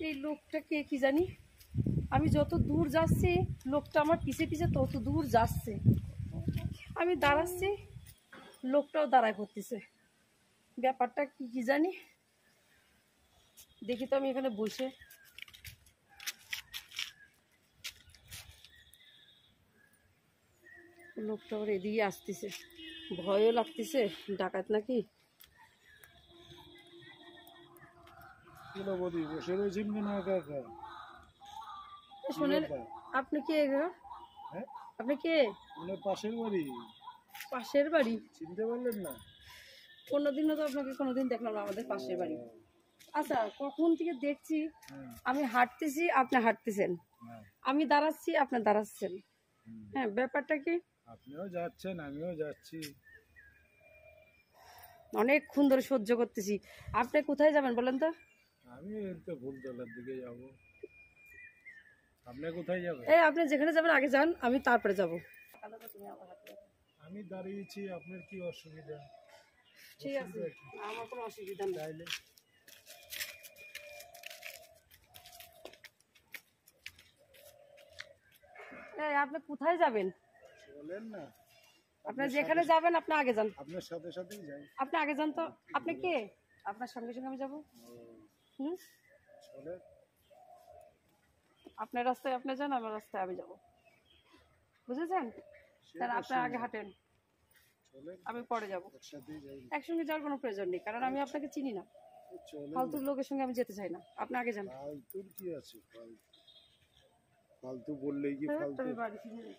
এই লোকটা কে কি জানি, আমি যত দূর যাচ্ছি লোকটা আমার পিছে পিছে তত দূর যাচ্ছে। আমি দাঁড়াচ্ছি, লোকটাও দাঁড়ায় করতেছে। ব্যাপারটা কি কি জানি, দেখি তো আমি এখানে বসে। লোকটা আবার এদিকে আসতেছে, ভয়ও লাগতেছে, ডাকাত নাকি। বসে রয়েছেন কেন একা একা? শোনেন, আপনি কে? হ্যাঁ, আপনি কে? পাশের বাড়ি। পাশের বাড়ি? চিনতে পারলেন না? কোনোদিনও তো আপনাকে কোনোদিন দেখলাম না আমাদের পাশের বাড়ি। আচ্ছা, কখন থেকে দেখছি আমি হাঁটতেছি, আপনি হাঁটতেছেন, আমি দাঁড়াচ্ছি, আপনি দাঁড়াচ্ছেন। হ্যাঁ, ব্যাপারটা কি? আপনিও যাচ্ছেন, আমিও যাচ্ছি, অনেকক্ষণ ধরে সহ্য করতেছি। আপনি কোথায় যাবেন বলেন তো? আমি তো ফুলতলার দিকে যাব। আপনি কোথায় যাবেন? এই আপনি যেখানে যাবেন আগে যান, আমি তারপরে যাব। আমি দাঁড়িয়েছি, আপনার কি অসুবিধা? ঠিক আছে, আমার কোনো অসুবিধা নেই। এই আপনি কোথায় যাবেন বলেন না। আপনি যেখানে যাবেন আপনি আগে যান। আপনার সাথে সাথেই যাই। আপনি আগে যান তো। আপনি কে? আপনার সঙ্গে সঙ্গে আমি যাবো। আপনার রাস্তায় আপনি যান, আমার রাস্তায় আমি যাব, বুঝেছেন? তাহলে আপনি আগে হাঁটেন, আমি পরে যাব। একসঙ্গে যাওয়ার কোনো প্রয়োজন নেই, কারণ আমি আপনাকে চিনি না। ফালতুর লোকের সঙ্গে আমি যেতে চাই না, আপনি আগে যান। ফালতুর কি আছে? ফালতু বললেই কি ফালতু? আমি বাড়ি ফিরে যাই।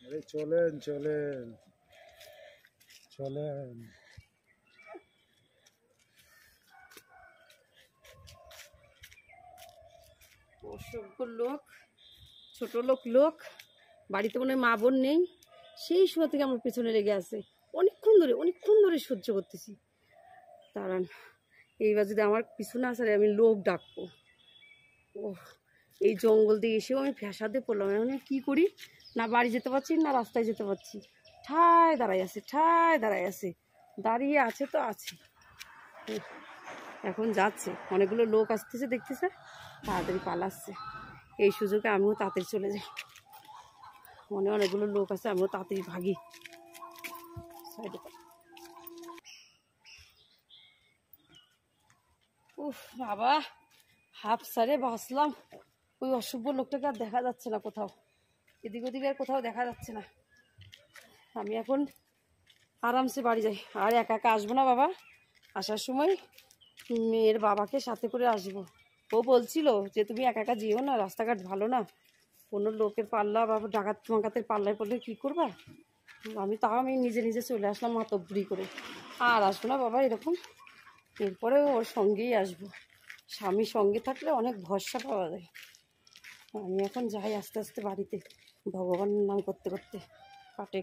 আরে চলেন চলেন চলেন। অসভ্য লোক, ছোট লোক, বাড়িতে মনে হয় মা বোন নেই, সেই সময় থেকে আমার পেছনে লেগে আছে। অনেকক্ষণ ধরে সহ্য করতেছি। দাঁড়ান, এইবার যদি আমার পিছনে আসে আমি লোক ডাকবো। ও, এই জঙ্গল দিয়ে এসেও আমি ফ্যাসাদে পড়লাম। আমি কি করি, না বাড়ি যেতে পারছি না রাস্তায় যেতে পারছি। ঠায় দাঁড়াই আছে, দাঁড়িয়ে আছে তো আছে। এখন যাচ্ছে, অনেকগুলো লোক আসতেছে দেখতেছে, তাড়াতাড়ি পালাচ্ছে। এই সুযোগে আমিও তাড়াতাড়ি চলে যাই। অনেকগুলো লোক আছে, আমিও তাড়াতাড়ি ভাগি। উফ বাবা, হাফ সারে বাঁচলাম। ওই অসভ্য লোকটাকে আর দেখা যাচ্ছে না কোথাও, এদিক ওদিকে আর কোথাও দেখা যাচ্ছে না। আমি এখন আরামসে বাড়ি যাই, আর একা একা আসবো না বাবা। আসার সময় মেয়ের বাবাকে সাথে করে আসবো। ও বলছিল যে তুমি একা একা যেও না, রাস্তাঘাট ভালো না, কোনো লোকের পাল্লা বা ডাকাত মাকাতের পাল্লায় পড়লে কী করবা। আমি নিজে চলে আসলাম মাতব্বরি করে। আর আসবো না বাবা এরকম, এরপরে ওর সঙ্গেই আসবো। স্বামী সঙ্গে থাকলে অনেক ভরসা পাওয়া যায়। আমি এখন যাই আস্তে আস্তে বাড়িতে, ভগবানের নাম করতে করতে কাটে।